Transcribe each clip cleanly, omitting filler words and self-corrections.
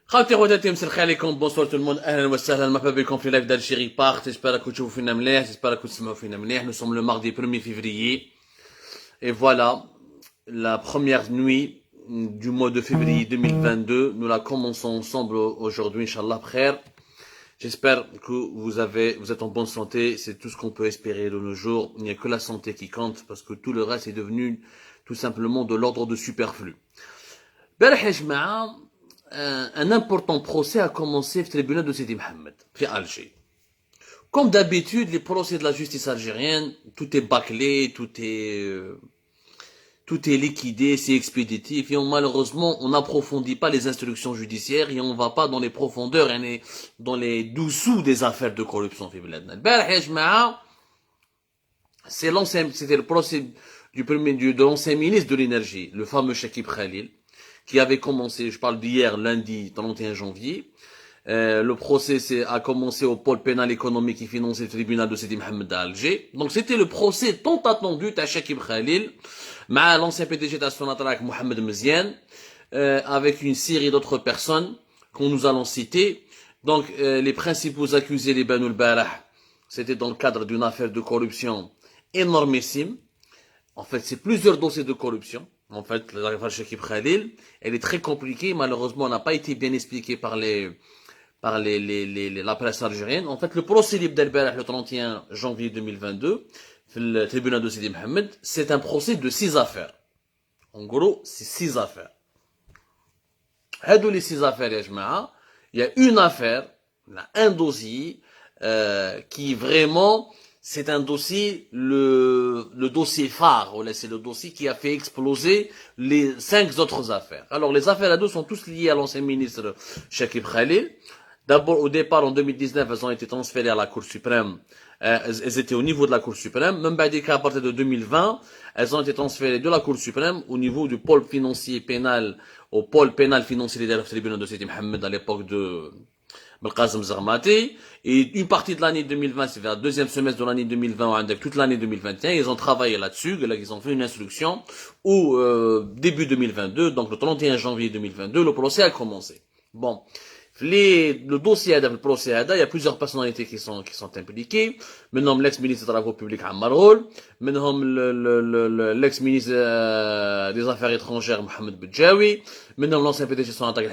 خوتي خواتاتي مسلخ عليكم بونسوار تو الموند اهلا وسهلا مرحبا بكم في لايف d'Algérie Part. J'espère que تشوفوا فينا مليح, j'espère que تسمعوا فينا مليح. Nous sommes le mardi 1er février et voilà la première nuit du mois de février 2022. Nous la commençons ensemble aujourd'hui, Inch'Allah frère. J'espère que vous êtes en bonne santé, c'est tout ce qu'on peut espérer de nos jours. Il n'y a que la santé qui compte parce que tout le reste est devenu tout simplement de l'ordre de superflu. Un important procès a commencé au tribunal de Sidi Mohamed, à Alger. Comme d'habitude, les procès de la justice algérienne, tout est bâclé, tout est liquidé, c'est expéditif, et malheureusement, on n'approfondit pas les instructions judiciaires et on ne va pas dans les profondeurs et dans les dessous des affaires de corruption. C'était le procès de l'ancien ministre de l'énergie, le fameux Chakib Khalil, qui avait commencé, je parle d'hier, lundi 31 janvier. Le procès a commencé au pôle pénal économique et financier du tribunal de Sidi Mohamed à Alger. Donc c'était le procès tant attendu de Chakib Khalil, l'ancien PDG d'Astonatrak Mohamed Meziane, avec une série d'autres personnes qu'on nous allons citer. Donc les principaux accusés, les Banoul Barah, c'était dans le cadre d'une affaire de corruption énormissime. En fait, c'est plusieurs dossiers de corruption. En fait, l'affaire Chakib Khalil, elle est très compliquée. Malheureusement, elle n'a pas été bien expliquée par la presse algérienne. En fait, le procès libre d'El-Barah le 31 janvier 2022, le tribunal de Sidi Mohamed, c'est un procès de 6 affaires. En gros, c'est 6 affaires. Les 6 affaires, il y a une affaire, un dossier, qui vraiment, c'est un dossier, le dossier phare, c'est le dossier qui a fait exploser les 5 autres affaires. Alors, les affaires à deux sont tous liées à l'ancien ministre Chakib Khalil. D'abord, au départ, en 2019, elles ont été transférées à la Cour suprême. Elles étaient au niveau de la Cour suprême. Même à partir de 2020, elles ont été transférées de la Cour suprême au niveau du pôle financier pénal, au pôle pénal financier des tribunaux de Sidi Mohamed à l'époque de Belkazem Zarmati. Et une partie de l'année 2020, c'est vers le deuxième semestre de l'année 2020, avec toute l'année 2021, ils ont travaillé là-dessus, là, ils ont fait une instruction où, début 2022, donc le 31 janvier 2022, le procès a commencé. Bon. Le dossier le procès il y a plusieurs personnalités qui sont impliquées. Maintenant, l'ex-ministre des Travaux publics Ammar Ould, maintenant l'ex-ministre des Affaires étrangères Mohamed Bedjaoui, maintenant l'ancien PDG son attaque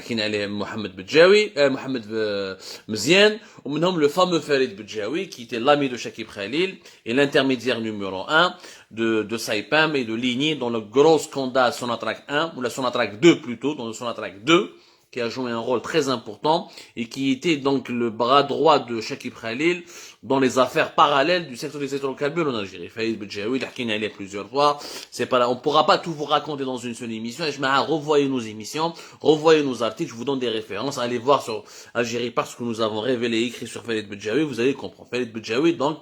Mohamed Bedjaoui, Mohamed Meziane, ou maintenant le fameux Farid Bedjaoui qui était l'ami de Chakib Khalil et l'intermédiaire numéro 1 de Saipem et de Ligny dans le gros scandale Sonatrach 1 ou la Sonatrach 2 plutôt, dans le Sonatrach 2. Qui a joué un rôle très important et qui était donc le bras droit de Chakib Khalil dans les affaires parallèles du secteur des hydrocarbures en Algérie. Faïd Bedjaoui, il a plusieurs fois. C'est pas là. On pourra pas tout vous raconter dans une seule émission. Et je m'arrête, revoyez nos émissions, revoyez nos articles, je vous donne des références. Allez voir sur Algérie parce que nous avons révélé et écrit sur Faïd Bedjaoui, vous allez comprendre. Faïd Bedjaoui, donc,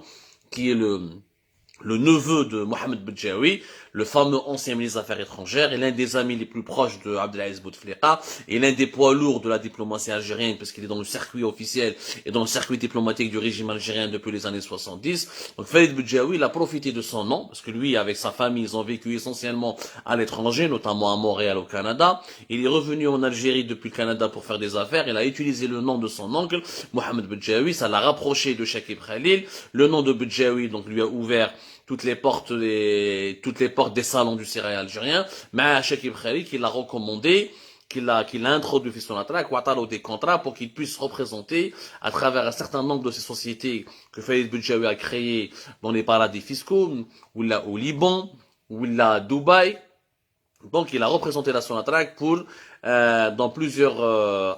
qui est le neveu de Mohamed Bedjaoui, le fameux ancien ministre des Affaires étrangères, et l'un des amis les plus proches de Abdelaziz Bouteflika, et l'un des poids lourds de la diplomatie algérienne, parce qu'il est dans le circuit officiel et dans le circuit diplomatique du régime algérien depuis les années 70. Donc Faïd Bedjaoui, il a profité de son nom, parce que lui, avec sa famille, ils ont vécu essentiellement à l'étranger, notamment à Montréal au Canada. Il est revenu en Algérie depuis le Canada pour faire des affaires. Il a utilisé le nom de son oncle, Mohamed Bedjaoui, ça l'a rapproché de Chakib Khalil. Le nom de Bedjaoui, donc, lui a ouvert toutes les portes des salons du Syrie algérien, mais Chakib Khalil qui l'a recommandé, qui l'a introduit sur la traque, ou a des contrats pour qu'il puisse représenter à travers un certain nombre de ces sociétés que Faïd Bedjaoui a créées dans les paradis fiscaux, ou là au Liban, ou là à Dubaï. Donc il a représenté la Sonatrach pour dans plusieurs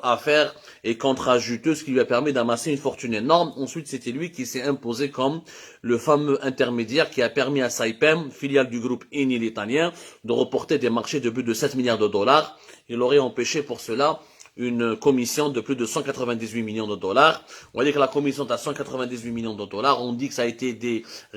affaires et contrats juteux, ce qui lui a permis d'amasser une fortune énorme. Ensuite, c'était lui qui s'est imposé comme le fameux intermédiaire qui a permis à Saipem, filiale du groupe Eni italien, de reporter des marchés de plus de 7 milliards de dollars. Il aurait empêché pour cela une commission de plus de 198 millions de dollars. On va dire que la commission est à 198 millions de dollars. On dit que ça a été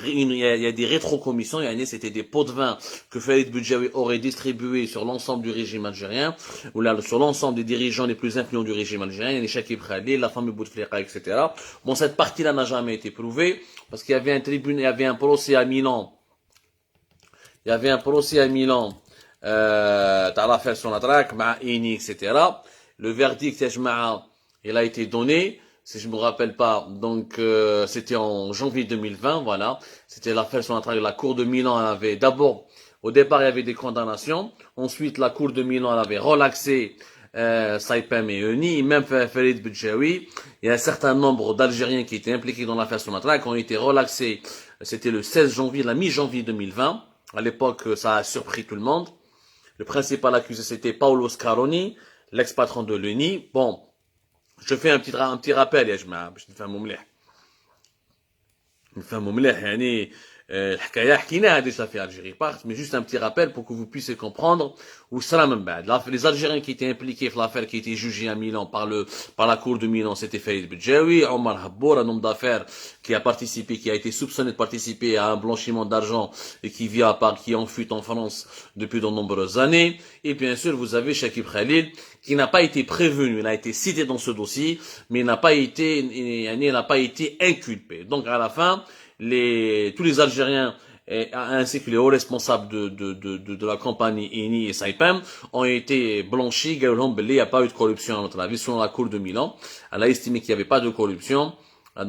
il y a des rétro-commissions. C'était des pots de vin que Faïd Bedjaoui aurait distribué sur l'ensemble du régime algérien, ou là, sur l'ensemble des dirigeants les plus influents du régime algérien, les Chakib Khalil, la famille Bouteflika, etc. Bon, cette partie-là n'a jamais été prouvée, parce qu'il y avait il y avait un procès à Milan. Il y avait un procès à Milan, t'as l'affaire Sonatrach, Eni, etc. le verdict, il a été donné, si je me rappelle pas, donc c'était en janvier 2020, voilà. C'était l'affaire sur la Cour de Milan, elle avait d'abord, au départ, il y avait des condamnations. Ensuite, la Cour de Milan, elle avait relaxé Saipem et Euni, même Farid Bidjaoui. Il y a un certain nombre d'Algériens qui étaient impliqués dans l'affaire Sonatrach, qui ont été relaxés. C'était le 16 janvier, la mi-janvier 2020. À l'époque, ça a surpris tout le monde. Le principal accusé, c'était Paolo Scaroni, l'ex-patron de l'UNI. Bon, je fais un petit rappel, يا جماعة, باش نفهموا مليح يعني الحكايه حكيناها déjà في Algérie Part, mais juste un petit rappel pour que vous puissiez comprendre où ça من بعد. Les Algériens qui étaient impliqués dans l'affaire qui était jugée à Milan par la cour de Milan, c'était Faïd Bidjaoui, Omar Habbour, un homme d'affaires qui a participé, qui a été soupçonné de participer à un blanchiment d'argent et qui vit à Paris, qui est en fuite en France depuis de nombreuses années. Et bien sûr, vous avez Chakib Khalil qui n'a pas été prévenu, il a été cité dans ce dossier, mais il n'a pas été inculpé. Donc à la fin, tous les Algériens ainsi que les hauts responsables de la compagnie ENI et Saipem ont été blanchis. Il n'y a pas eu de corruption à notre avis. Selon la Cour de Milan, elle a estimé qu'il n'y avait pas de corruption.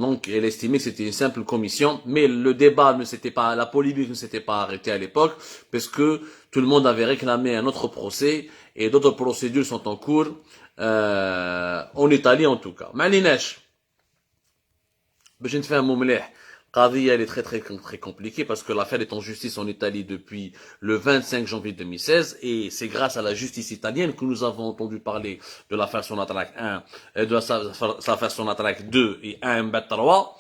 Donc, elle estimait que c'était une simple commission, mais le débat la polémique ne s'était pas arrêtée à l'époque, parce que tout le monde avait réclamé un autre procès, et d'autres procédures sont en cours, en Italie en tout cas. معليناش باش نتفاهموا مليح. القضية elle est très compliquée parce que l'affaire est en justice en Italie depuis le 25 janvier 2016 et c'est grâce à la justice italienne que nous avons entendu parler de l'affaire Sonatrach 1, de l'affaire Sonatrach 2 et 1 3,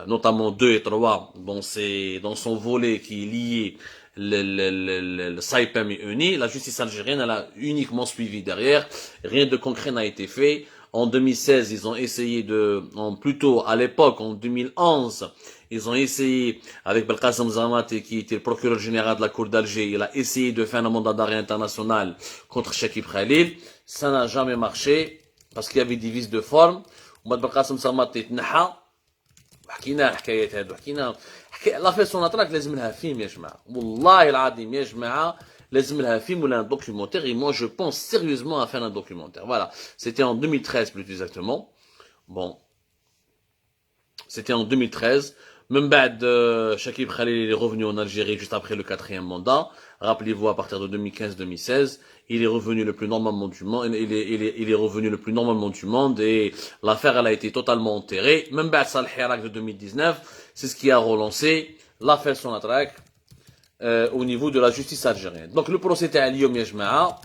notamment 2 et 3, c'est dans son volet qui est lié le Saipem et Euni. La justice algérienne, elle a uniquement suivi derrière. Rien de concret n'a été fait. En 2016, ils ont essayé plutôt à l'époque, en 2011, ils ont essayé, avec Belkacem Zamati, qui était le procureur général de la Cour d'Alger, il a essayé de faire un mandat d'arrêt international contre Chakib Khalil. Ça n'a jamais marché, parce qu'il y avait des vices de forme. Belkacem Zamati تنحى وحكينا حكايات هادو حكينا l'affaire Sonatrach لازم لها فيلم يا جماعة والله العظيم يا جماعة لازم لها فيلم ولا un documentaire et moi je pense sérieusement à faire un documentaire. Voilà, c'était en 2013 plus exactement. Bon, c'était en 2013. Même بعد Chakib Khalil est revenu en Algérie juste après le 4e mandat. Rappelez-vous, à partir de 2015-2016, il est revenu le plus normalement du monde. Il est revenu le plus normalement du monde et l'affaire elle a été totalement enterrée. Même بعد ça le Hirak de 2019, c'est ce qui a relancé l'affaire Sonatrach au niveau de la justice algérienne. Donc le procès était à Lyon, ya jma'a.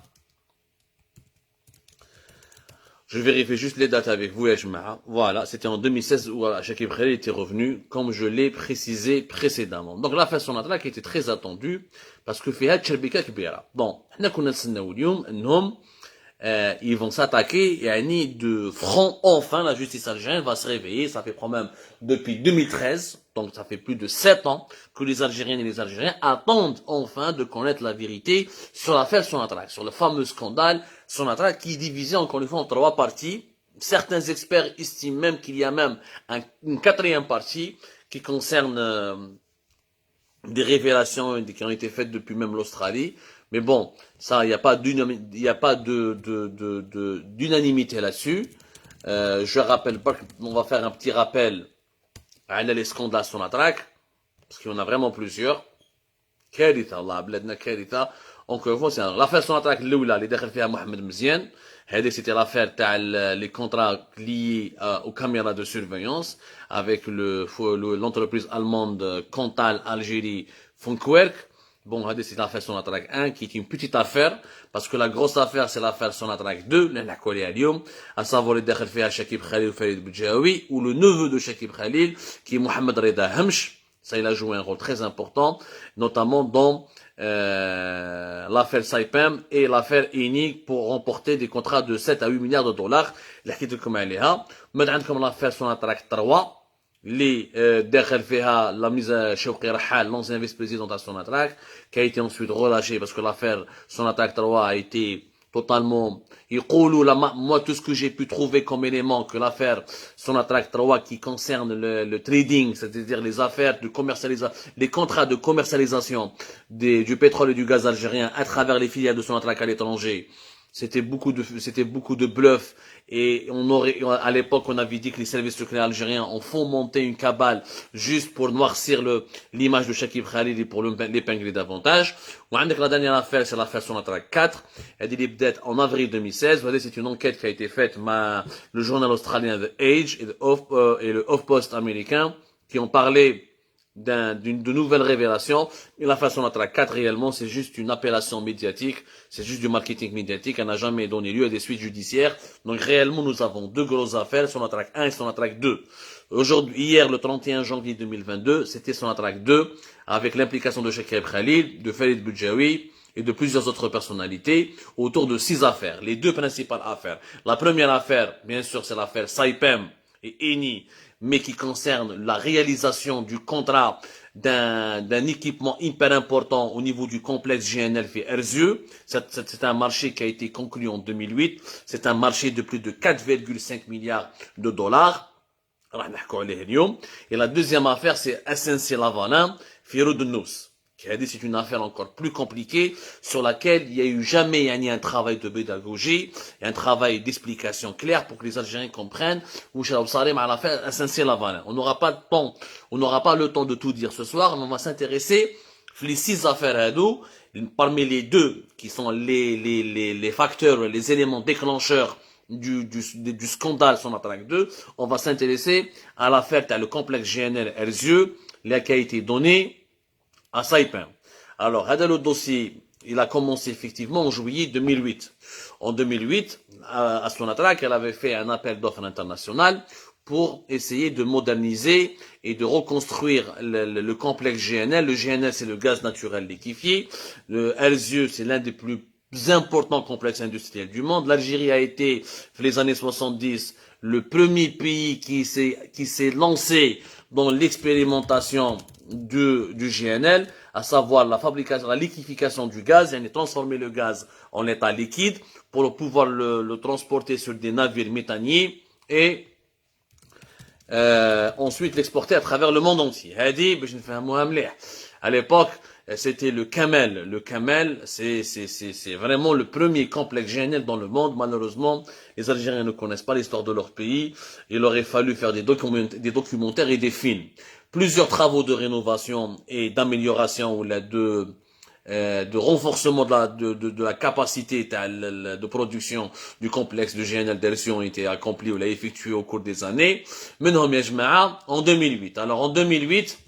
Je vérifie juste les dates avec vous, ya jma'a. Voilà, c'était en 2016 où Chakib Khalil était revenu, comme je l'ai précisé précédemment. Donc l'affaire Sonatrach était très attendue, parce que فيها تشربيكة كبيرة. Bon, احنا كنا نتسناو اليوم انهم ils vont s'attaquer, de front, enfin, la justice algérienne va se réveiller, ça fait quand même depuis 2013, donc ça fait plus de 7 ans que les Algériennes et les Algériens attendent enfin de connaître la vérité sur l'affaire Sonatrach, sur le fameux scandale Sonatrach qui est divisé encore une fois en 3 parties. Certains experts estiment même qu'il y a même une 4e partie qui concerne des révélations qui ont été faites depuis même l'Australie. Mais bon, ça, il n'y a pas d'unanimité là-dessus. Je rappelle pas, on va faire un petit rappel à les scandales Sonatrach, parce qu'il y en a vraiment plusieurs. كارثة الله بلادنا كارثة. Encore une fois, c'est l'affaire Sonatrach الأولى اللي دخل فيها محمد مزيان. C'était l'affaire les contrats liés aux caméras de surveillance avec l'entreprise allemande Cantal Algérie Funkwerk. Bon, c'est l'affaire Sonatrach 1 qui est une petite affaire, parce que la grosse affaire c'est l'affaire Sonatrach 2, à savoir le dakhel fiha Chakib Khalil ou Farid Bidjaoui, ou le neveu de Chakib Khalil, qui est Mohamed Reda Hamch. Ça, il a joué un rôle très important, notamment dans l'affaire Saipem et l'affaire ENI pour remporter des contrats de 7 à 8 milliards de dollars. Comme l'affaire Sonatrach 3, داخل فيها la mise Chouki Rahal, l'ancien vice-président de Sonatrach, qui a été ensuite relâché parce que l'affaire Sonatrach 3 a été totalement, moi tout ce que j'ai pu trouver comme élément que l'affaire Sonatrach 3 qui concerne le trading, c'est-à-dire les affaires de commercialisation, les contrats de commercialisation du pétrole et du gaz algérien à travers les filiales de Sonatrach à l'étranger, c'était beaucoup de bluff. Et à l'époque, on avait dit que les services secrets algériens ont fomenté une cabale juste pour noircir l'image de Shakib Khalil et pour l'épingler davantage. La dernière affaire, c'est l'affaire Sonatrach 4. Elle dit peut-être en avril 2016. Vous voyez, c'est une enquête qui a été faite par le journal australien The Age et le HuffPost américain qui ont parlé de nouvelles révélations. Et la façon Sonatrach 4, réellement, c'est juste une appellation médiatique, c'est juste du marketing médiatique, elle n'a jamais donné lieu à des suites judiciaires. Donc réellement, nous avons deux grosses affaires, Sonatrach 1 et Sonatrach 2. Aujourd'hui, hier, le 31 janvier 2022, c'était Sonatrach 2, avec l'implication de Shakib Khalil, de Farid Boudjaoui, et de plusieurs autres personnalités autour de 6 affaires. Les deux principales affaires. La première affaire, bien sûr, c'est l'affaire Saipem et Eni, mais qui concerne la réalisation du contrat d'un équipement hyper important au niveau du complexe GNL fait Erzieux. C'est un marché qui a été conclu en 2008. C'est un marché de plus de 4,5 milliards de dollars. Et la deuxième affaire, c'est SNC Lavalin, Firo de Nous. C'est une affaire encore plus compliquée sur laquelle il n'y a eu jamais un travail de pédagogie et un travail d'explication claire pour que les Algériens comprennent où à l'affaire SNC Lavalin. On n'aura pas le temps de tout dire ce soir, mais on va s'intéresser les 6 affaires à nous, parmi les deux qui sont les facteurs, les éléments déclencheurs du scandale Sonatrach 2, on va s'intéresser à l'affaire le complexe GNL Erzieux, qui a été donné à Saipem. Alors, le dossier, il a commencé effectivement en juillet 2008. En 2008, à Sonatrach, elle avait fait un appel d'offres international pour essayer de moderniser et de reconstruire le complexe GNL. Le GNL, c'est le gaz naturel liquéfié. Le Erzieux, c'est l'un des plus importants complexes industriels du monde. L'Algérie a été, dans les années 70, le premier pays qui s'est lancé dans l'expérimentation du GNL, à savoir la fabrication, la liquéfication du gaz, et transformer le gaz en état liquide pour pouvoir le transporter sur des navires méthaniers et ensuite l'exporter à travers le monde entier. À l'époque, c'était le Camel. Le Camel, c'est vraiment le premier complexe GNL dans le monde. Malheureusement, les Algériens ne connaissent pas l'histoire de leur pays. Il aurait fallu faire des documentaires et des films. Plusieurs travaux de rénovation et d'amélioration ou de renforcement de la capacité de production du complexe de GNL d'Erzieux ont été accomplis ou l'a effectué au cours des années. Maintenant, en 2008. Alors, en 2008,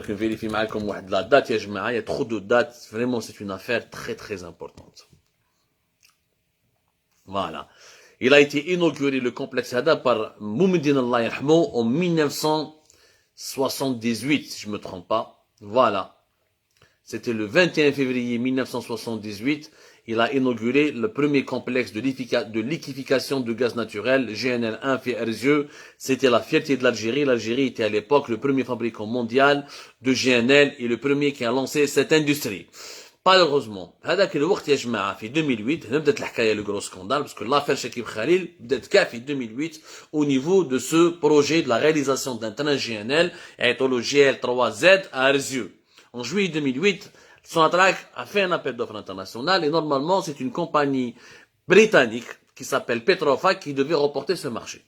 vérifier la date, il y a trop de dates. Vraiment, c'est une affaire très, très importante. Voilà. Il a été inauguré le complexe Hada par Moumeddine Allah Yarhamou en 1978, si je me trompe pas. Voilà. C'était le 21 février 1978. Il a inauguré le premier complexe de liquéfication de gaz naturel, GNL1 fait Erzieux. C'était la fierté de l'Algérie. L'Algérie était à l'époque le premier fabricant mondial de GNL et le premier qui a lancé cette industrie. Malheureusement, هذاك الوقت يا جماعة في 2008 بدات الحكاية le gros scandale parce que l'affaire Shakib Khalil بدات كاع في 2008 au niveau de ce projet de la réalisation d'un train GNL et le GL3Z à Erzieux. En juillet 2008, Sonatrach a fait un appel d'offres international et normalement c'est une compagnie britannique qui s'appelle Petrofac qui devait remporter ce marché.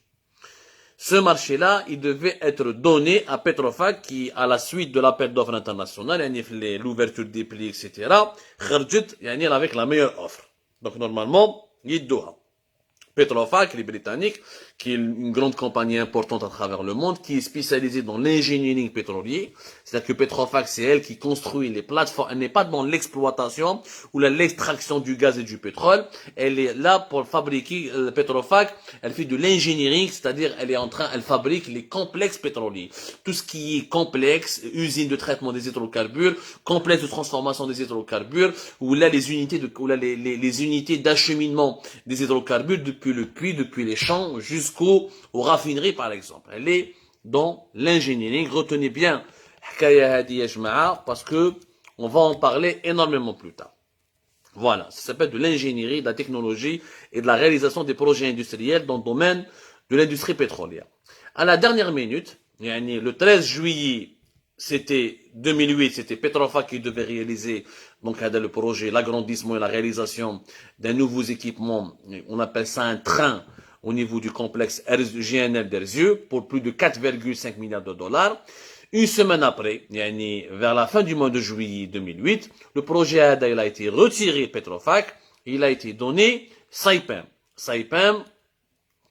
Ce marché-là, il devait être donné à Petrofac qui, à la suite de l'appel d'offres international, l'ouverture des prix, etc., avec la meilleure offre. Donc, normalement, il doit. Petrofac, les Britanniques, qui est une grande compagnie importante à travers le monde, qui est spécialisée dans l'engineering pétrolier. C'est-à-dire que Petrofac, c'est elle qui construit les plateformes. Elle n'est pas dans l'exploitation ou l'extraction du gaz et du pétrole. Elle est là pour fabriquer, Petrofac, elle fait de l'engineering, c'est-à-dire elle fabrique les complexes pétroliers. Tout ce qui est complexe, usine de traitement des hydrocarbures, complexe de transformation des hydrocarbures, ou là les unités d'acheminement des hydrocarbures depuis le puits, depuis les champs, aux raffineries par exemple. Elle est dans l'ingénierie. Retenez bien parce que on va en parler énormément plus tard. Voilà, ça s'appelle de l'ingénierie, de la technologie et de la réalisation des projets industriels dans le domaine de l'industrie pétrolière. À la dernière minute, le 13 juillet c'était 2008, c'était Petrofac qui devait réaliser donc le projet, l'agrandissement et la réalisation d'un nouveau équipement. On appelle ça un train au niveau du complexe GNL d'Erzieux pour plus de 4,5 milliards de dollars. Une semaine après, vers la fin du mois de juillet 2008, le projet a été retiré de Petrofac et il a été donné Saipem. Saipem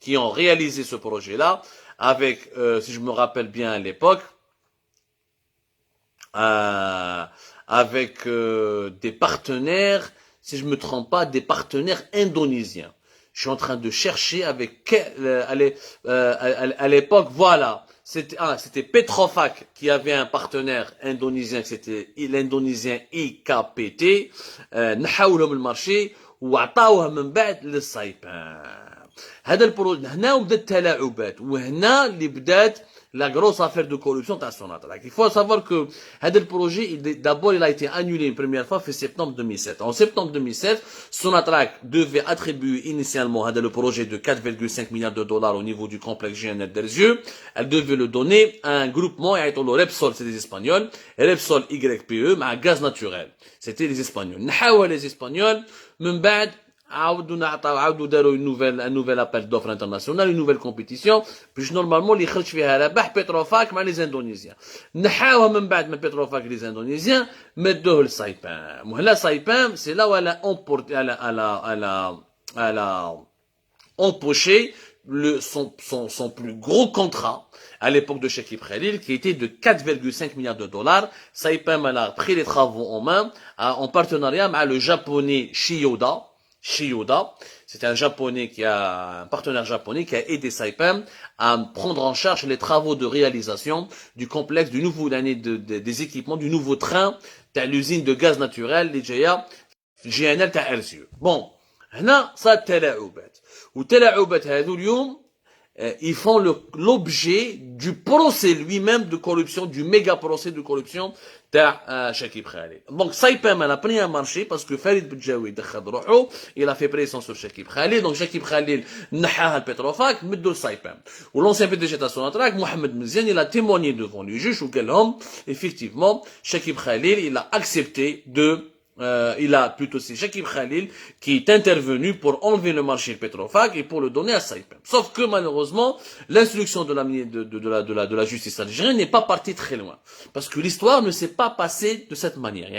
qui ont réalisé ce projet-là avec, si je me rappelle bien à l'époque, avec des partenaires, si je me trompe pas, des partenaires indonésiens. Je suis en train de chercher avec à l'époque, voilà, c'était Petrofac qui avait un partenaire indonésien, c'était l'indonésien IKPT, نحاولهم المارشي وعطاوها من بعد للسايبان. هذا البروج هنا وبدات التلاعبات وهنا اللي بدات la grosse affaire de corruption à Sonatrach. Il faut savoir que le projet, d'abord, il a été annulé une première fois en septembre 2007. En septembre 2007, Sonatrach devait attribuer initialement le projet de 4,5 milliards de dollars au niveau du complexe GNL d'Erzieux. Elle devait le donner à un groupement, et le Repsol, c'est des Espagnols, Repsol YPE, mais à gaz naturel. C'était les Espagnols. Les Espagnols, من بعد عاودوا داروا un nouvel appel d'offres international, une nouvelle compétition باش نورمالمون اللي يخرج فيها ربح بتروفاك مع لي زاندونيزيان. نحاوها من بعد من بتروفاك لي زاندونيزيان مدوه لسايبام. وهلا سايبام سي لا ولا empoché son plus gros contrat à l'époque de Shakib Khalil, qui était de 4,5 milliards de dollars. Saipem a pris les travaux en main en partenariat avec le japonais Chiyoda. C'est un partenaire japonais qui a aidé Saipem à prendre en charge les travaux de réalisation du complexe des équipements du nouveau train de l'usine de gaz naturel, l'IGA, GNL تاع Erzieux. Bon, هنا صار تلاعبات وتلاعبات هذو اليوم ils font l'objet du procès lui-même de corruption, du méga procès de corruption de Shakib Khalil. Donc Saipem a pris un marché parce que Farid Bidjaoui il a fait pression sur Shakib Khalil. Donc Shakib Khalil نحاها البتروفاك مدو Saipem. Ou l'ancien PDG de Sonatrach, Mohamed Mziane, il a témoigné devant le juge ou quel homme, effectivement, Shakib Khalil, il a accepté c'est Shakib Khalil qui est intervenu pour enlever le marché Petrofac et pour le donner à Saipem. Sauf que malheureusement, l'instruction de la justice algérienne n'est pas partie très loin. Parce que l'histoire ne s'est pas passée de cette manière.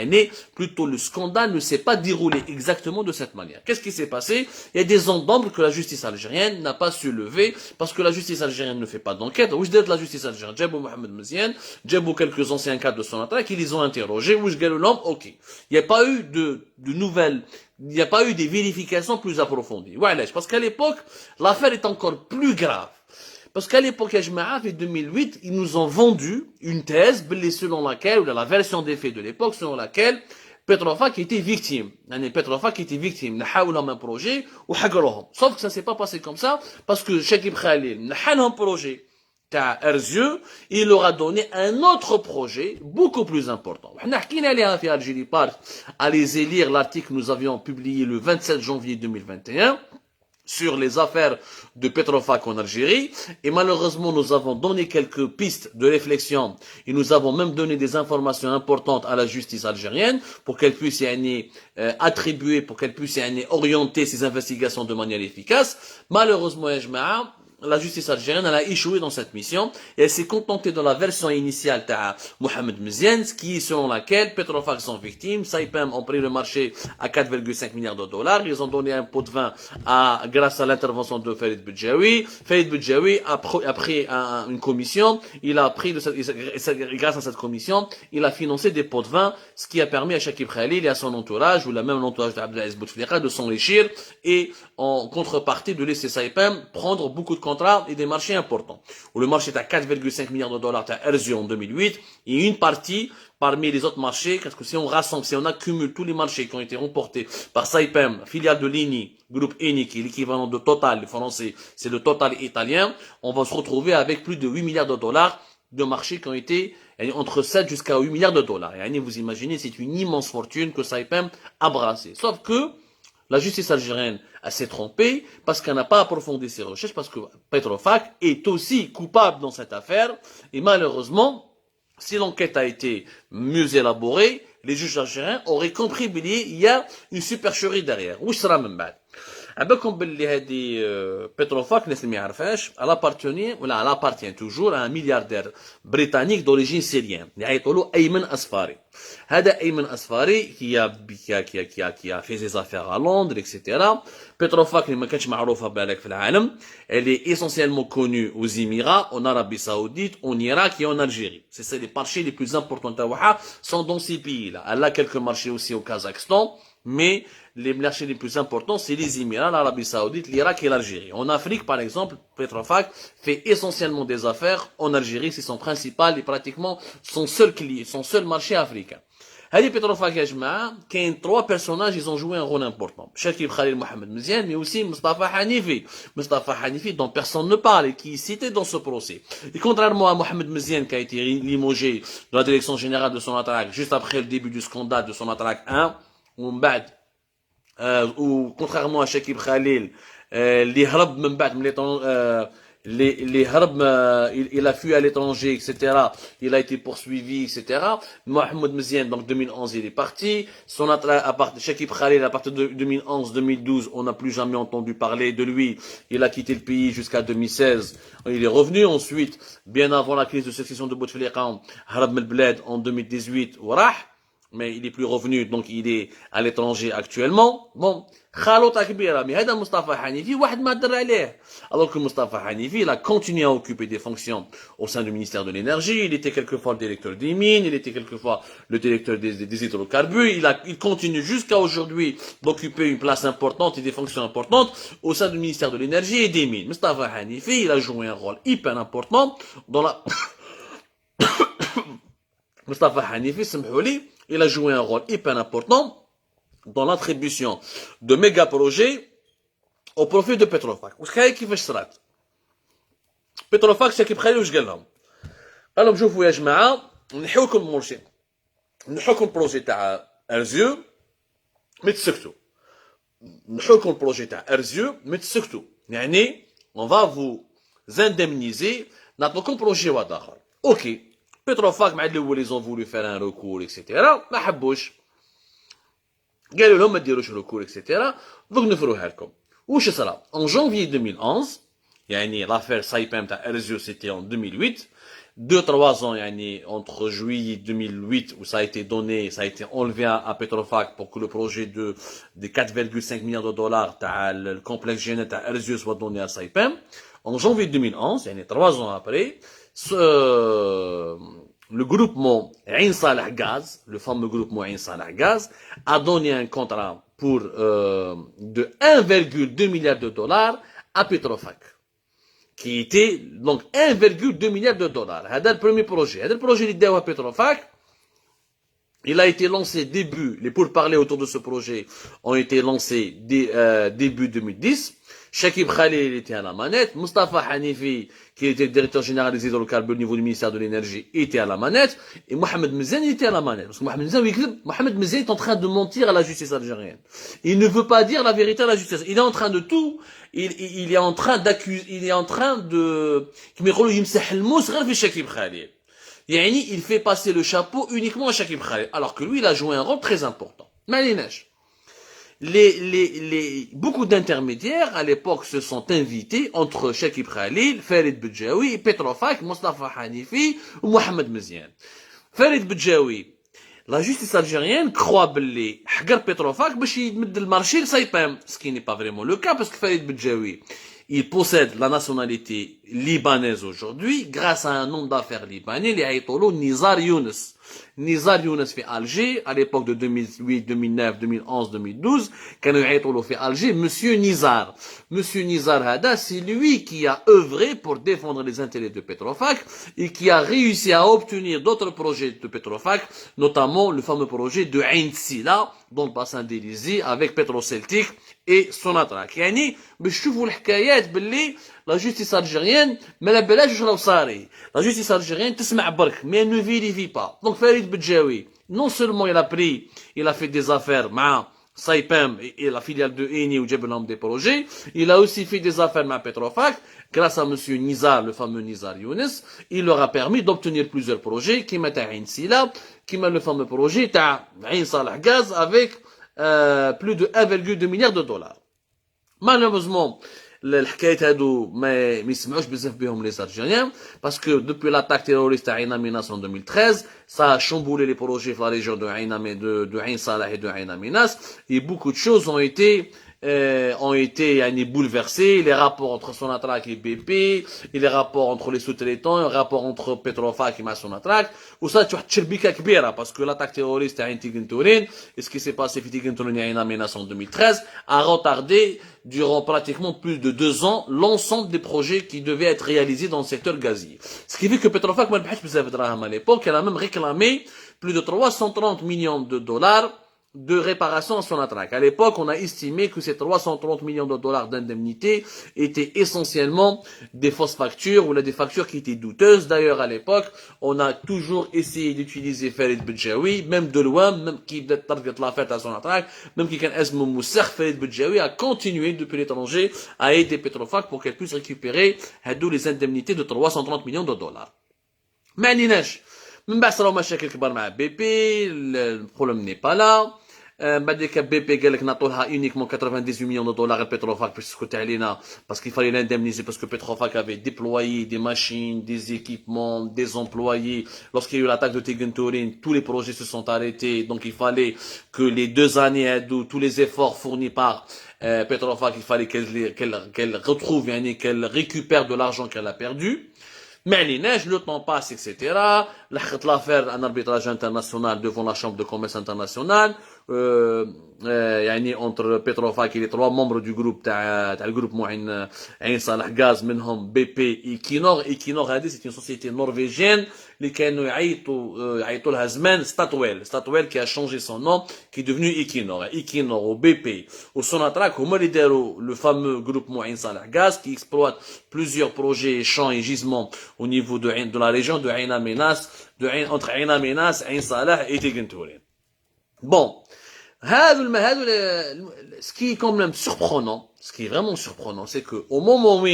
Plutôt le scandale ne s'est pas déroulé exactement de cette manière. Qu'est-ce qui s'est passé? Il y a des zones d'ombre que la justice algérienne n'a pas su lever parce que la justice algérienne ne fait pas d'enquête. Où je dis la justice algérienne, Djebou Mohamed Mziane, Djebou quelques anciens cadres de Sonatrach qui les ont interrogés. Où je l'homme, ok. Il n'y a pas eu de nouvelles, il n'y a pas eu des vérifications plus approfondies. Ouais, parce qu'à l'époque, l'affaire est encore plus grave. Parce qu'à l'époque, en 2008, ils nous ont vendu une thèse, selon laquelle, ou la version des faits de l'époque, selon laquelle Petrofac était victime. Petrofac était victime. Nahaoulahum un projet, ou hagrouhum. Sauf que ça s'est pas passé comme ça, parce que Shakib Khalil, nahaoulahum un projet, تاع Erzieux, il leur a donné un autre projet beaucoup plus important. حنا حكينا عليها في Algérie Park. Allez lire l'article que nous avions publié le 27 janvier 2021 sur les affaires de Petrofac en Algérie. Et malheureusement, nous avons donné quelques pistes de réflexion et nous avons même donné des informations importantes à la justice algérienne pour qu'elle puisse attribuer, pour qu'elle puisse orienter ses investigations de manière efficace. Malheureusement, la justice algérienne elle a échoué dans cette mission et elle s'est contentée de la version initiale de Mohamed Mziane, qui selon laquelle Petrofac sont victimes, Saipem ont pris le marché à 4,5 milliards de dollars, ils ont donné un pot de vin grâce à l'intervention de Farid Bidjaoui. Farid Bidjaoui a pris une commission, grâce à cette commission, il a financé des pots de vin, ce qui a permis à Shakib Khalil et à son entourage, ou même l'entourage d'Abdelaziz Bouteflika, de s'enrichir et en contrepartie de laisser Saipem prendre beaucoup de contrats et des marchés importants. Où le marché est à 4,5 milliards de dollars à Erzieux en 2008 et une partie parmi les autres marchés, parce que si on rassemble, si on accumule tous les marchés qui ont été remportés par Saipem, filiale de l'ENI, groupe ENI, qui est l'équivalent de Total, le français, c'est le Total italien, on va se retrouver avec plus de 8 milliards de dollars de marchés qui ont été entre 7 jusqu'à 8 milliards de dollars. Et vous imaginez, c'est une immense fortune que Saipem a brassée. Sauf que la justice algérienne s'est trompée parce qu'elle n'a pas approfondi ses recherches, parce que Petrofac est aussi coupable dans cette affaire et malheureusement, si l'enquête a été mieux élaborée, les juges algériens auraient compris qu'il y a une supercherie derrière. Où sera même بعد عباكم باللي هذه بتروفاك الناس اللي ما يعرفهاش elle appartient toujours à un milliardaire britannique d'origine syrienne اللي يعيطوا له أيمن أسفاري. هذا أيمن أسفاري qui a fait ses affaires à Londres etc. بتروفاك اللي ما كانتش معروفة بالك في العالم, elle est essentiellement connue aux Émirats, en Arabie Saoudite, en Irak et en Algérie. C'est les marchés les plus importants تاعها sont dans ces pays-là. Elle a quelques marchés aussi au Kazakhstan, mais les marchés les plus importants, c'est les Émirats, l'Arabie Saoudite, l'Irak et l'Algérie. En Afrique, par exemple, Petrofac fait essentiellement des affaires en Algérie, c'est son principal et pratiquement son seul client, son seul marché africain. هذه Petrofac يا جماعة, كاين 3 personnages, ils ont joué un rôle important. Chakib Khalil Mohamed Mziane, mais aussi Mustafa Hanifi. Mustafa Hanifi, dont personne ne parle et qui est cité dans ce procès. Et contrairement à Mohamed Mziane, qui a été limogé de la direction générale de Sonatrach juste après le début du scandale de Sonatrach 1, ou contrairement à Chakib Khalil, il a fui à l'étranger, etc. Il a été poursuivi, etc. Mohamed Mziane, donc 2011, il est parti. Chakib Khalil, à partir de 2011-2012, on n'a plus jamais entendu parler de lui. Il a quitté le pays jusqu'à 2016. Il est revenu ensuite, bien avant la crise de succession de Bouteflika, Harab Melbled en 2018, mais il est plus revenu, donc il est à l'étranger actuellement. Bon, خلطة كبيرة, mais هذا مصطفى حنيفي واحد ما در عليه. Alors que Mustafa Hanifi, il a continué à occuper des fonctions au sein du ministère de l'énergie, il était quelquefois le directeur des mines, il était quelquefois le directeur des hydrocarbures, il continue jusqu'à aujourd'hui d'occuper une place importante et des fonctions importantes au sein du ministère de l'énergie et des mines. Mustafa Hanifi, il a joué un rôle hyper important dans la... Mustafa Hanifi, il a joué un rôle hyper important dans l'attribution de méga projets au profit de Petrofac. وشكاية كيفاش صرات؟ Petrofac شاكيب خليل واش قال لهم؟ قال لهم شوفوا يا جماعة, نحوكم بروجي تاع ارزيو ما تسكتوا. نحوكم البروجي تاع ارزيو ما تسكتوا. يعني on va vous indemniser, نعطوكم بروجي واحد آخر. اوكي. Petrofac مع الاول ils ont voulu faire un recours etc. ما حبوش. قالوا لهم ما ديروش recours etc. دوك نفروها لكم. وش صرا؟ En janvier 2011, يعني l'affaire Saipem تاع ارزيو c'était en 2008. 2-3 ans, يعني, entre juillet 2008 où ça a été donné, ça a été enlevé à Petrofac pour que le projet des 4,5 milliards de dollars تاع le complexe GNL تاع ارزيو soit donné à Saipem. En janvier 2011, يعني 3 ans après, le groupement Ain Salah Gaz, le fameux groupement Ain Salah Gaz, a donné un contrat pour de 1,2 milliard de dollars à Petrofac, qui était donc 1,2 milliard de dollars. C'est le premier projet. Le projet d'idée à Petrofac, il a été lancé les pourparlers autour de ce projet ont été lancés début 2010. Chakib Khalil était à la manette, Mustafa Hanifi, qui était directeur général des hydrocarbures au niveau du ministère de l'énergie, était à la manette, et Mohamed Mziane était à la manette. Parce que Mohamed Mziane est en train de mentir à la justice algérienne. Il ne veut pas dire la vérité à la justice. Il est en train de tout, il est en train d'accuser, il est en train de, il fait passer le chapeau uniquement à Chakib Khalil, alors que lui, il a joué un rôle très important. Malinèche. Beaucoup d'intermédiaires à l'époque se sont invités entre Chakib Khalil, Farid Bedjaoui, Petrofac, Mustafa Hanifi ou Mohamed Mziane. Farid Bedjaoui, la justice algérienne croit que حقر Petrofac باش يمد المارشي لسايبام, ce qui n'est pas vraiment le cas parce que Farid Bedjaoui, il possède la nationalité libanaise aujourd'hui grâce à un homme d'affaires libanais, les Aïtolo Nizar Younes. Nizar Younes fait Alger, à l'époque de 2008, 2009, 2011, 2012, quand Aïtolo fait Alger, Monsieur Nizar. Monsieur Nizar Hada, c'est lui qui a œuvré pour défendre les intérêts de Petrofac et qui a réussi à obtenir d'autres projets de Petrofac, notamment le fameux projet de Ain Sila, dans le bassin d'Élysée, avec Petroceltic et Sonatrach. يعني باش تشوفوا الحكايات باللي la justice algérienne ما لا بلاش راهو صاري. La justice algérienne تسمع برك mais elle ne vérifie pas. Donc Farid Bedjaoui, non seulement il a fait des affaires مع Saipem et la filiale de Eni ou Djebelham des projets. Il a aussi fait des affaires avec Petrofac. Grâce à monsieur Nizar, le fameux Nizar Younes, il leur a permis d'obtenir plusieurs projets, qui mettent Ain Sila, qui met le fameux projet Ain Salah Gaz avec plus de 1,2 milliard de dollars. Malheureusement, الحكايات هادو ما يسمعوش بزاف بهم les Algériens parce que depuis l'attaque terroriste à Ain Amenas en 2013, ça a chamboulé les projets dans la région de Ain Salah et de Ain Amenas et beaucoup de choses ont été bouleversés, les rapports entre Sonatrach et BP, et les rapports entre les sous-traitants, les rapports entre Petrofac et Sonatrach, où ça, tu as tchirbika kbira, parce que l'attaque terroriste à Intigentorin, et ce qui s'est passé à Intigentorin et à Amenas en 2013, a retardé, durant pratiquement plus de 2 ans, l'ensemble des projets qui devaient être réalisés dans le secteur gazier. Ce qui fait que Petrofac, à l'époque, elle a même réclamé plus de 330 millions de dollars de réparation à Sonatrach. À l'époque, on a estimé que ces 330 millions de dollars d'indemnité étaient essentiellement des fausses factures ou des factures qui étaient douteuses. D'ailleurs, à l'époque, on a toujours essayé d'utiliser Farid Bedjaoui, même de loin, même qui target la fête à Sonatrach, même qui a Farid Bedjaoui a continué depuis l'étranger à aider Petrofac pour qu'elle puisse récupérer les indemnités de 330 millions de dollars. Mais من بعد صراو مشاكل كبار مع بي بي البروبليم ني با لا بعد ذيك بي بي قال لك نعطوا لها uniquement 98 millions de dollars à Petrofac باش تسكت علينا parce qu'il fallait l'indemniser parce que Petrofac avait déployé des machines, des équipements, des employés. Lorsqu'il y a eu l'attaque de Tegentorin, tous les projets se sont arrêtés, donc il fallait que les 2 années tous les efforts fournis par Petrofac, il fallait qu'elle retrouve, qu'elle récupère de l'argent qu'elle a perdu. Mais le temps passe, etc. L'affaire un arbitrage international devant la Chambre de commerce internationale, entre Petrofac et les 3 membres du groupe, le groupe Moïn Ain Salah Gaz, منهم BP et Equinor. Equinor, c'est une société norvégienne, qui يعيطوا لها زمان Statoil qui a changé son nom, qui est devenu Equinor au BP, au Sonatrach, هما اللي داروا le fameux groupe Moïn Salah Gaz, qui exploite plusieurs projets, champs et gisements au niveau de la région de Ain Amenas, entre Ain Amenas, Ain Salah et Tegentorin. Bon. Ce qui est quand même surprenant, ce qui est vraiment surprenant, c'est que au moment où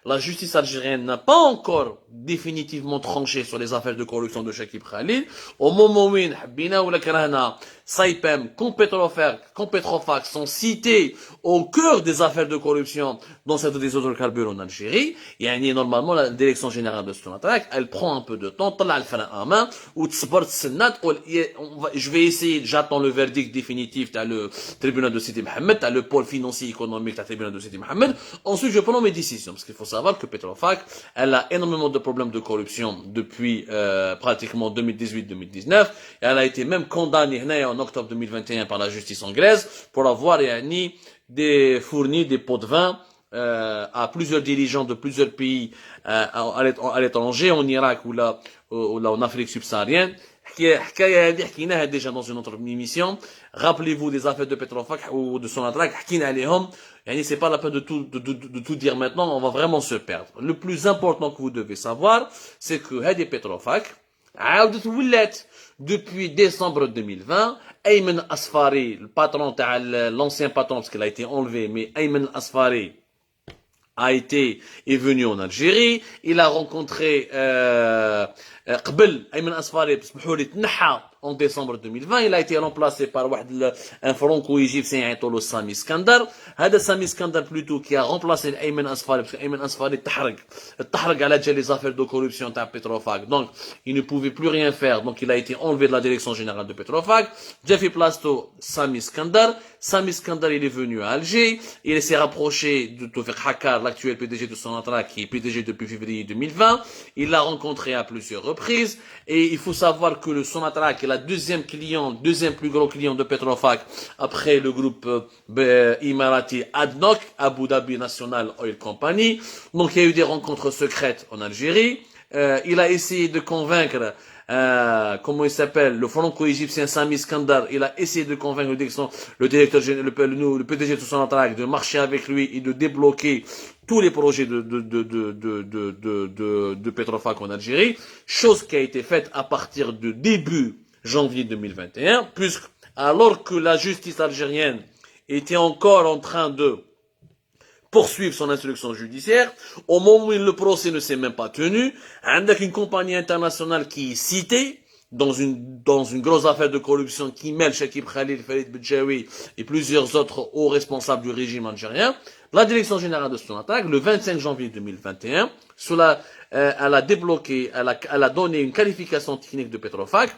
la justice algérienne n'a pas encore définitivement tranché sur les affaires de corruption de Chakib Khalil, au moment où Habina ou la Karana, Saipem, comme Petrofac sont cités au cœur des affaires de corruption dans cette des hydrocarbures en Algérie, normalement la direction générale de Sonatrach, elle prend un peu de temps, t'as le frein en main, ou je vais essayer, j'attends le verdict définitif, t'as le tribunal de Sidi Mohamed, t'as le pôle financier économique, t'as le tribunal de Sidi Mohamed, ensuite je prends mes décisions, parce qu'il faut savoir que Petrofac, elle a énormément de problèmes de corruption depuis pratiquement 2018-2019, et elle a été même condamnée en octobre 2021 par la justice anglaise pour avoir fourni des pots de vin à plusieurs dirigeants de plusieurs pays à l'étranger, en Irak ou là en Afrique subsaharienne. حكايه هذه حكيناها déjà dans une autre émission. Rappelez-vous des affaires de Petrofac ou de Sonatrach, حكينا عليهم. C'est pas la peine de tout dire maintenant, on va vraiment se perdre. Le plus important que vous devez savoir, c'est que هذه Petrofac عاودت ولات depuis décembre 2020. Ayman Asfari, le patron, l'ancien patron, parce qu'il a été enlevé, mais Ayman Asfari est venu en Algérie. Il a rencontré قبل أيمن أصفاري بسمحوا لي تنحى en décembre 2020. Il a été remplacé par un franco-égyptien يعيطوا Sami Iskandar. هذا Sami Iskandar plutôt qui a remplacé Ayman Asfari parce que Ayman Asfari تحرق على les affaires de corruption de Petrofac. Donc il ne pouvait plus rien faire. Donc il a été enlevé de la direction générale de Petrofac. Jeffy Plasto, Sami Iskandar. Sami Iskandar, il est venu à Alger. Il s'est rapproché de Tawfiq Hakkar, l'actuel PDG de Sonatrach, qui est PDG depuis février 2020. Il l'a rencontré à plusieurs reprises. Et il faut savoir que le Sonatrach est la deuxième plus gros client de Petrofac après le groupe Emirati ADNOC, Abu Dhabi National Oil Company. Donc il y a eu des rencontres secrètes en Algérie. Il a essayé de convaincre comment il s'appelle, le franco-égyptien Sami Iskandar. Il a essayé de convaincre le directeur général, le PDG de Sonatrach de marcher avec lui et de débloquer tous les projets de Petrofac en Algérie, chose qui a été faite à partir de début janvier 2021, puisque alors que la justice algérienne était encore en train de poursuivre son instruction judiciaire, au moment où le procès ne s'est même pas tenu, avec une compagnie internationale qui est citée dans une grosse affaire de corruption qui mêle Chakib Khalil, Farid Bedjaoui et plusieurs autres hauts responsables du régime algérien, la direction générale de Sonatrach, le 25 janvier 2021, elle a débloqué, elle a donné une qualification technique de Petrofac,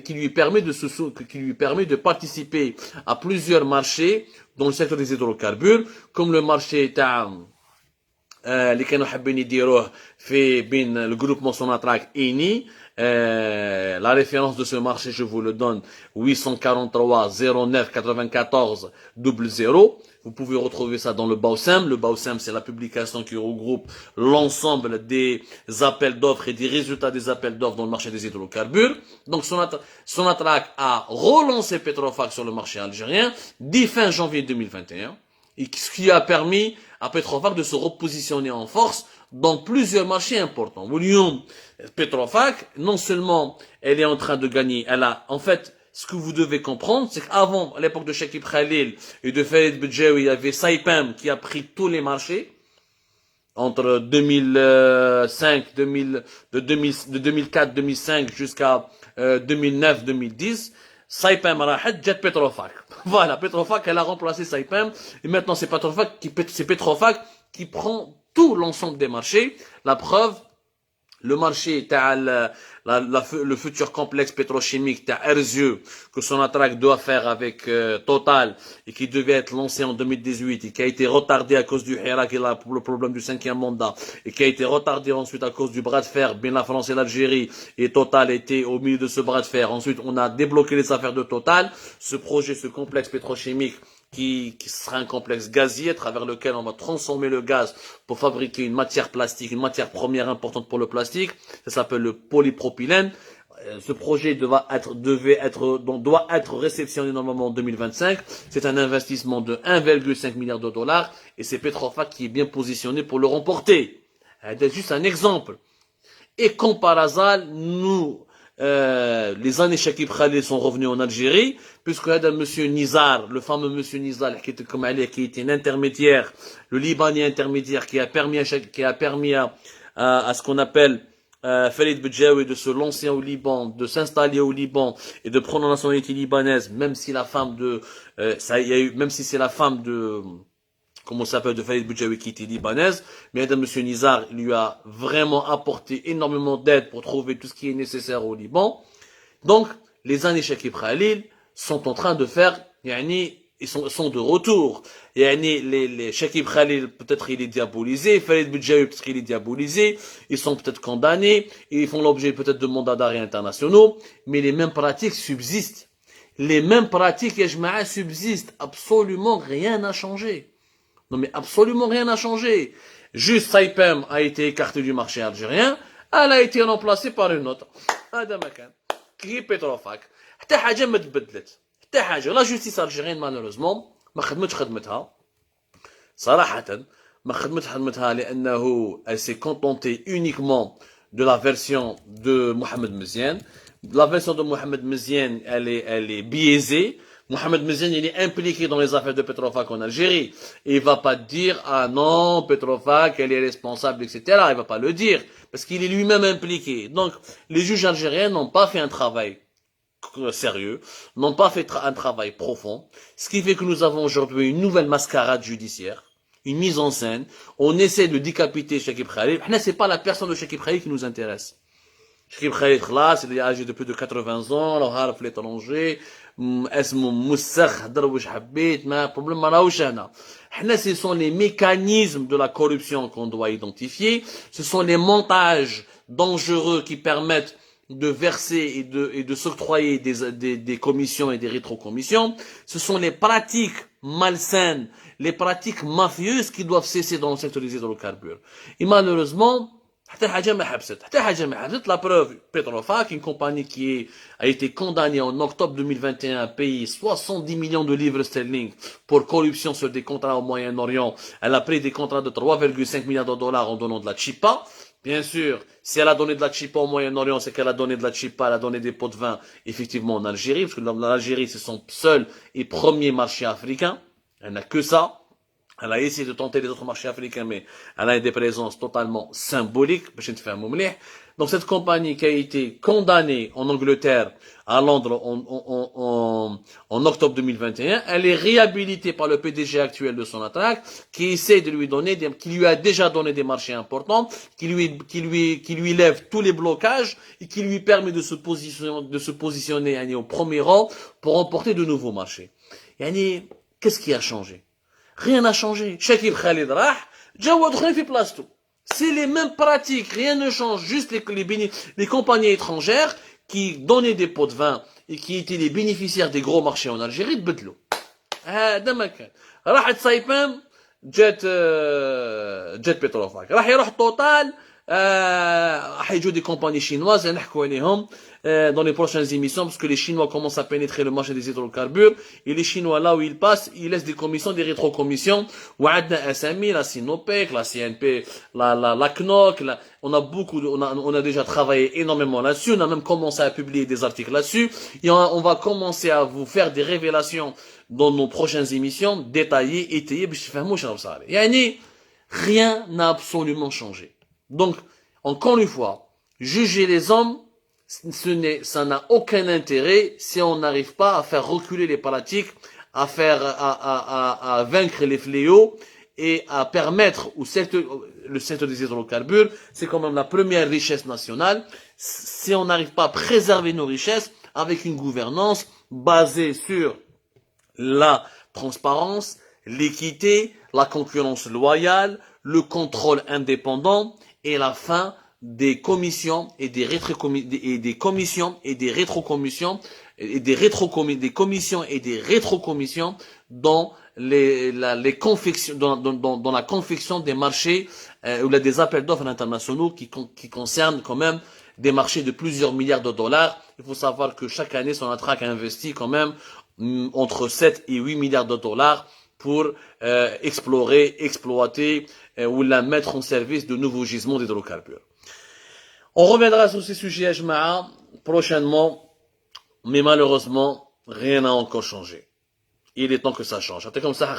qui lui permet de participer à plusieurs marchés dans le secteur des hydrocarbures, comme le marché اللي كانوا حابين يديروه في بين le groupement Sonatrach et Eni. La référence de ce marché, je vous le donne, 843 09 94 00. Vous pouvez retrouver ça dans le BAOSEM. Le BAOSEM, c'est la publication qui regroupe l'ensemble des appels d'offres et des résultats des appels d'offres dans le marché des hydrocarbures. Donc, Sonatrach a relancé Petrofac sur le marché algérien dès fin janvier 2021. Et ce qui a permis à Petrofac de se repositionner en force dans plusieurs marchés importants. Petrofac, non seulement elle est en train de gagner, elle a, en fait, ce que vous devez comprendre, c'est qu'avant, à l'époque de Chakib Khalil et de Farid Bedjaoui, il y avait Saipem qui a pris tous les marchés. Entre 2005, de 2004, 2005 jusqu'à 2009, 2010. Saipem rahat, jet Petrofac. Voilà, Petrofac, elle a remplacé Saipem. Et maintenant, c'est Petrofac qui prend tout l'ensemble des marchés. La preuve, le marché, le futur complexe pétrochimique, Erzieux, que Sonatrach doit faire avec Total, et qui devait être lancé en 2018, et qui a été retardé à cause du Hirak et le problème du 5e mandat, et qui a été retardé ensuite à cause du bras de fer, bien la France et l'Algérie, et Total était au milieu de ce bras de fer. Ensuite, on a débloqué les affaires de Total. Ce projet, ce complexe pétrochimique, qui sera un complexe gazier à travers lequel on va transformer le gaz pour fabriquer une matière plastique, une matière première importante pour le plastique. Ça s'appelle le polypropylène. Ce projet doit être réceptionné normalement en 2025. C'est un investissement de 1,5 milliard de dollars et c'est Petrofac qui est bien positionné pour le remporter. C'est juste un exemple. Et comme par hasard, les années Chakib Khalil sont revenus en Algérie, puisque monsieur Nizar, le fameux monsieur Nizar, qui était un intermédiaire, le Libanais intermédiaire, qui a permis à ce qu'on appelle Farid Bedjaoui de se lancer au Liban, de s'installer au Liban et de prendre la nationalité libanaise, même si c'est la femme de comment ça s'appelle, de Farid Bedjaoui qui était libanaise, mais monsieur Nizar lui a vraiment apporté énormément d'aide pour trouver tout ce qui est nécessaire au Liban. Donc, les années Chakib Khalil sont en train de faire, ils sont de retour. Les Chakib Khalil, peut-être il est diabolisé, Farid Bedjaoui, peut-être il est diabolisé, ils sont peut-être condamnés, ils font l'objet peut-être de mandats d'arrêt internationaux, mais les mêmes pratiques subsistent. Les mêmes pratiques, Yajma'a, subsistent. Absolument rien n'a changé. Non mais absolument rien n'a changé. Juste Saipem a été écarté du marché algérien, elle a été remplacée par une autre. هذا مكان. Qui est Petrofac. حتى حاجة ما تبدلت. حتى حاجة. La justice algérienne malheureusement ما خدمتش خدمتها. صراحة ما خدمتها لأنه elle s'est contentée uniquement de la version de Mohamed Meziane. La version de Mohamed Meziane, elle est biaisée. Mohamed Meziane, il est impliqué dans les affaires de Petrofac en Algérie. Et il va pas dire, ah non, Petrofac, elle est responsable, etc. Il va pas le dire. Parce qu'il est lui-même impliqué. Donc, les juges algériens n'ont pas fait un travail sérieux, n'ont pas fait un travail profond. Ce qui fait que nous avons aujourd'hui une nouvelle mascarade judiciaire, une mise en scène. On essaie de décapiter Chakib Khalil. Là, c'est pas la personne de Chakib Khalil qui nous intéresse. Chakib Khalil, il est âgé de plus de 80 ans, alors عارف l'étranger, اسمه مسخ هضر واش حبيت ما problème ما راهوش هنا. حنا ce sont les mécanismes de la corruption qu'on doit identifier, ce sont les montages dangereux qui permettent de verser et de s'octroyer des commissions et des rétrocommissions, ce sont les pratiques malsaines, les pratiques mafieuses qui doivent cesser dans le secteur des hydrocarbures. Et malheureusement, la preuve, Petrofac, une compagnie qui a été condamnée en octobre 2021 à payer 70 millions de livres sterling pour corruption sur des contrats au Moyen-Orient. Elle a pris des contrats de 3,5 milliards de dollars en donnant de la chipa. Bien sûr, si elle a donné de la chipa au Moyen-Orient, c'est qu'elle a donné de la chipa, elle a donné des pots de vin, effectivement, en Algérie, parce que l'Algérie, c'est son seul et premier marché africain. Elle n'a que ça. Elle a essayé de tenter les autres marchés africains, mais elle a des présences totalement symboliques. Donc cette compagnie qui a été condamnée en Angleterre, à Londres, en octobre 2021, elle est réhabilitée par le PDG actuel de son attaque, qui essaie de lui donner, qui lui a déjà donné des marchés importants, qui lui lève tous les blocages et qui lui permet de se positionner au premier rang pour remporter de nouveaux marchés. Qu'est-ce qui a changé? Rien n'a changé. Shakib Khalid rah, Jawad Khoury fi placetou. C'est les mêmes pratiques, rien ne change, juste les compagnies étrangères qui donnaient des pots de vin et qui étaient les bénéficiaires des gros marchés en Algérie, تبدلوا. هذا ما كان. راحت سايبام جات بتروفاك. راح يروح توتال حيجوا des compagnies chinoises نحكوا عليهم dans les prochaines émissions parce que les Chinois commencent à pénétrer le marché des hydrocarbures et les Chinois là où ils passent ils laissent des commissions, des rétrocommissions وعندنا أسامي la Sinopec, la CNP, la CNOC, on a déjà travaillé énormément là-dessus, on a même commencé à publier des articles là-dessus et on va commencer à vous faire des révélations dans nos prochaines émissions détaillées, étayées باش تفهموا شنو صار. يعني rien n'a absolument changé. Donc encore une fois, juger les hommes ça n'a aucun intérêt si on n'arrive pas à faire reculer les pratiques, à vaincre les fléaux et à permettre le secteur des hydrocarbures, c'est quand même la première richesse nationale. Si on n'arrive pas à préserver nos richesses avec une gouvernance basée sur la transparence, l'équité, la concurrence loyale, le contrôle indépendant et la fin des commissions et des commissions et des rétrocommissions et des commissions et des rétrocommissions dans les confections dans la confection des marchés ou des appels d'offres internationaux qui concernent quand même des marchés de plusieurs milliards de dollars. Il faut savoir que chaque année Sonatrach investit quand même entre 7 et 8 milliards de dollars pour explorer, exploiter ou la mettre en service de nouveaux gisements d'hydrocarbures. On reviendra sur ces sujets, Jma'a, prochainement, mais malheureusement, rien n'a encore changé. Il est temps que ça change. Comme ça,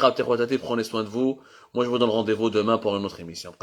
prenez soin de vous. Moi, je vous donne rendez-vous demain pour une autre émission.